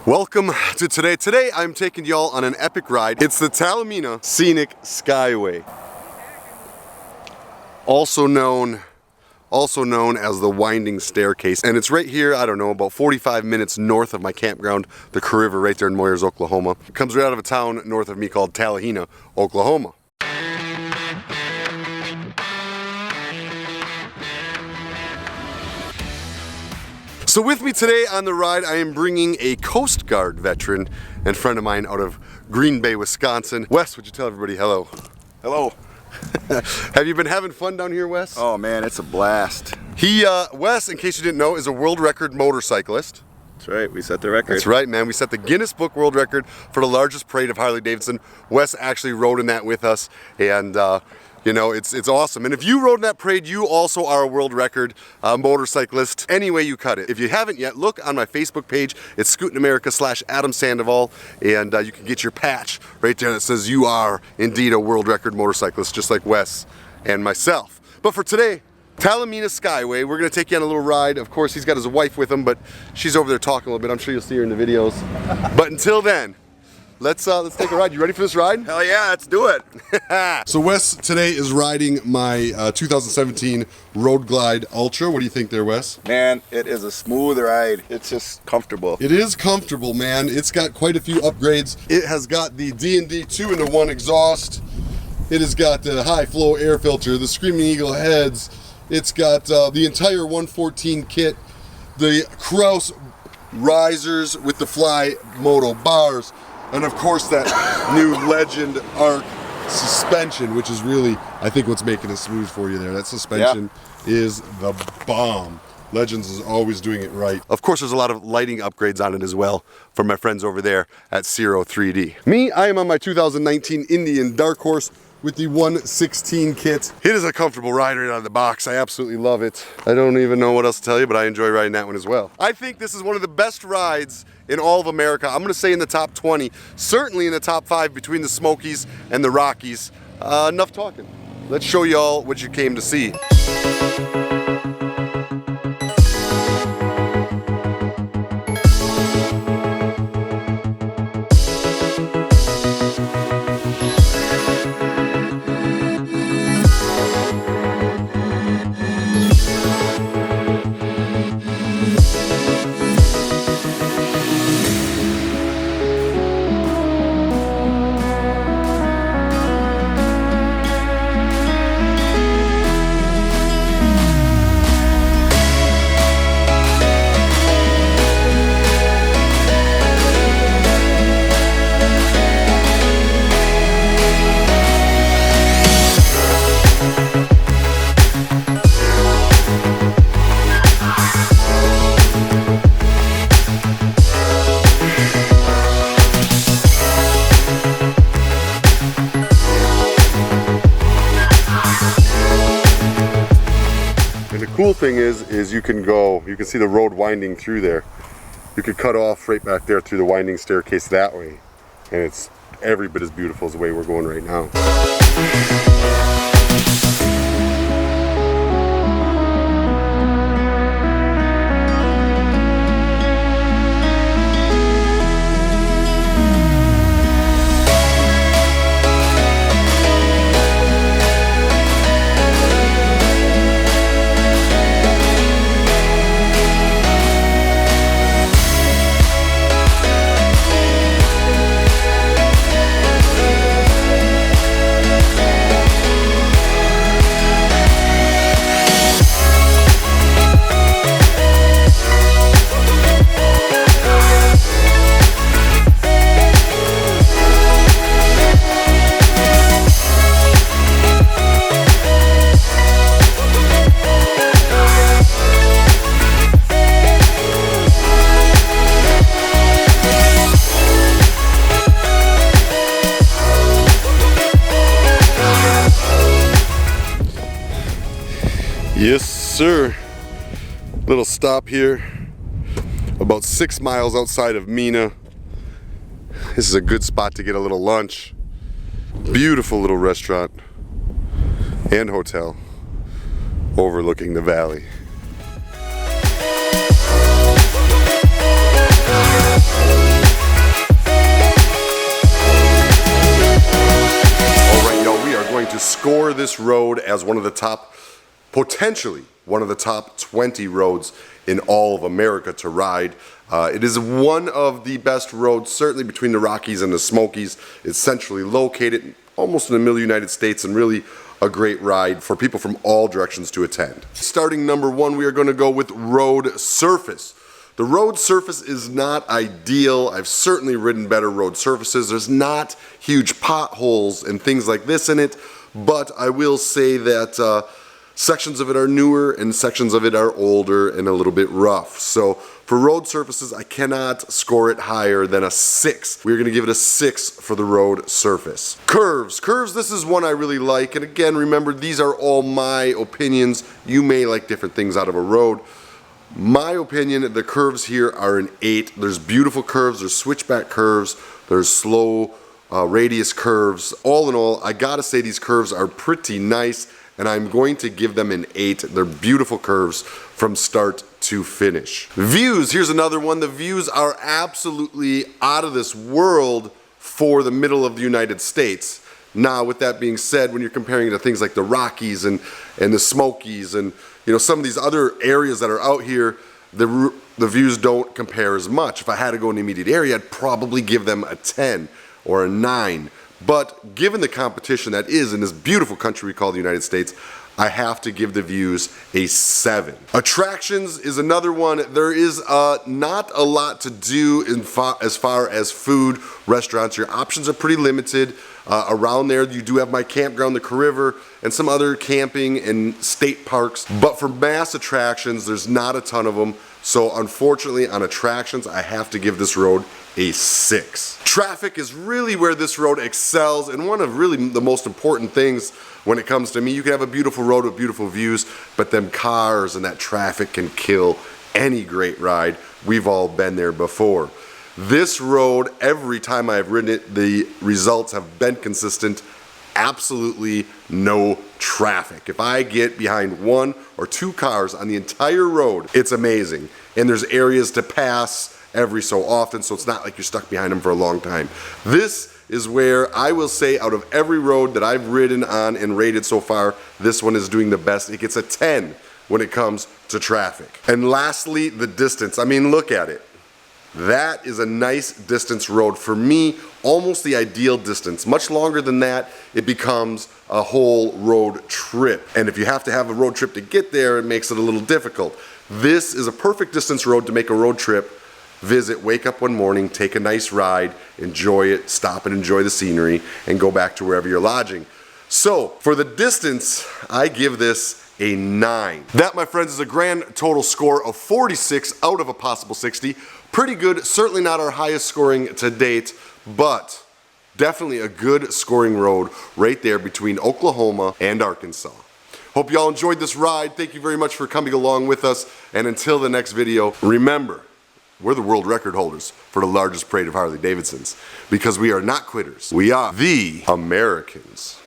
Welcome to today. Today I'm taking y'all on an epic ride. It's the Talimena Scenic Skyway. Also known as the winding staircase. And it's right here, I don't know, about 45 minutes north of my campground, the Kaw River, right there in Moyers, Oklahoma. It comes right out of a town north of me called Talimena, Oklahoma. So with me today on the ride, I am bringing a Coast Guard veteran and friend of mine out of Green Bay, Wisconsin. Wes, would you tell everybody hello? Hello. Have you been having fun down here, Wes? Oh man, it's a blast. Wes, in case you didn't know, is a world record motorcyclist. That's right, we set the record. That's right, man. We set the Guinness Book World Record for the largest parade of Harley Davidson. Wes actually rode in that with us, and you know, it's awesome. And if you rode in that parade, you also are a world record motorcyclist, any way you cut it. If you haven't yet, look on my Facebook page. It's Scootin' America / Adam Sandoval, and you can get your patch right there that says you are indeed a world record motorcyclist, just like Wes and myself. But for today, Talimena Skyway, we're gonna take you on a little ride. Of course, he's got his wife with him, but she's over there talking a little bit. I'm sure you'll see her in the videos. But until then, let's take a ride. You ready for this ride? Hell yeah, let's do it. So Wes today is riding my 2017 Road Glide Ultra. What do you think there, Wes? Man, it is a smooth ride. It's just comfortable. It is comfortable, man. It's got quite a few upgrades. It has got the D&D 2-in-1 exhaust. It has got the high flow air filter, the Screaming Eagle heads. It's got the entire 114 kit, the Kraus risers with the Fly Moto bars, and of course that new Legend Arc suspension, which is really, I think, what's making it smooth for you there. That suspension is the bomb. Legends is always doing it right. Of course, there's a lot of lighting upgrades on it as well from my friends over there at Zero 3D. Me, I am on my 2019 Indian Dark Horse with the 116 kit. It is a comfortable ride right out of the box. I absolutely love it. I don't even know what else to tell you, but I enjoy riding that one as well. I think this is one of the best rides in all of America. I'm gonna say in the top 20, certainly in the top 5 between the Smokies and the Rockies. Enough talking. Let's show y'all what you came to see. Cool thing is you can see the road winding through there. You could cut off right back there through the winding staircase that way, and it's every bit as beautiful as the way we're going right now. Yes, sir. Little stop here, about 6 miles outside of Mena. This is a good spot to get a little lunch. Beautiful little restaurant and hotel overlooking the valley. this road as one of the top, potentially one of the top 20 roads in all of America to ride. It is one of the best roads, certainly between the Rockies and the Smokies. It's centrally located, almost in the middle of the United States, and really a great ride for people from all directions to attend. Starting number 1, we are going to go with road surface. The road surface is not ideal. I've certainly ridden better road surfaces. There's not huge potholes and things like this in it, but I will say that sections of it are newer and sections of it are older and a little bit rough. So for road surfaces, I cannot score it higher than a 6. We're going to give it a 6 for the road surface. Curves. Curves, this is one I really like. And again, remember, these are all my opinions. You may like different things out of a road. My opinion, the curves here are an 8. There's beautiful curves, there's switchback curves, there's slow radius curves. All in all, I gotta say these curves are pretty nice, and I'm going to give them an 8. They're beautiful curves from start to finish. Views, here's another one. The views are absolutely out of this world for the middle of the United States. Now, with that being said, when you're comparing it to things like the Rockies and the Smokies and some of these other areas that are out here, the views don't compare as much. If I had to go in the immediate area, I'd probably give them a 10 or a 9. But given the competition that is in this beautiful country we call the United States, I have to give the views a 7. Attractions is another one. There is not a lot to do as far as food, restaurants. Your options are pretty limited. Around there, you do have my campground, the River, and some other camping and state parks. But for mass attractions, there's not a ton of them. So unfortunately, on attractions, I have to give this road a 6. Traffic is really where this road excels, and one of really the most important things when it comes to me. You can have a beautiful road with beautiful views, but them cars and that traffic can kill any great ride. We've all been there before. This road, every time I've ridden it, the results have been consistent. Absolutely no traffic. If I get behind 1 or 2 cars on the entire road, it's amazing. And there's areas to pass every so often, so it's not like you're stuck behind them for a long time. This is where I will say, out of every road that I've ridden on and rated so far, this one is doing the best. It gets a 10 when it comes to traffic. And lastly, the distance. I mean, look at it. That is a nice distance road. For me, almost the ideal distance. Much longer than that, it becomes a whole road trip. And if you have to have a road trip to get there, it makes it a little difficult. This is a perfect distance road to make a road trip. Visit, wake up one morning, take a nice ride, enjoy it, stop and enjoy the scenery, and go back to wherever you're lodging. So, for the distance, I give this a 9. That, my friends, is a grand total score of 46 out of a possible 60. Pretty good, certainly not our highest scoring to date, but definitely a good scoring road right there between Oklahoma and Arkansas. Hope you all enjoyed this ride. Thank you very much for coming along with us, and until the next video, remember, we're the world record holders for the largest parade of Harley-Davidsons, because we are not quitters. We are the Americans.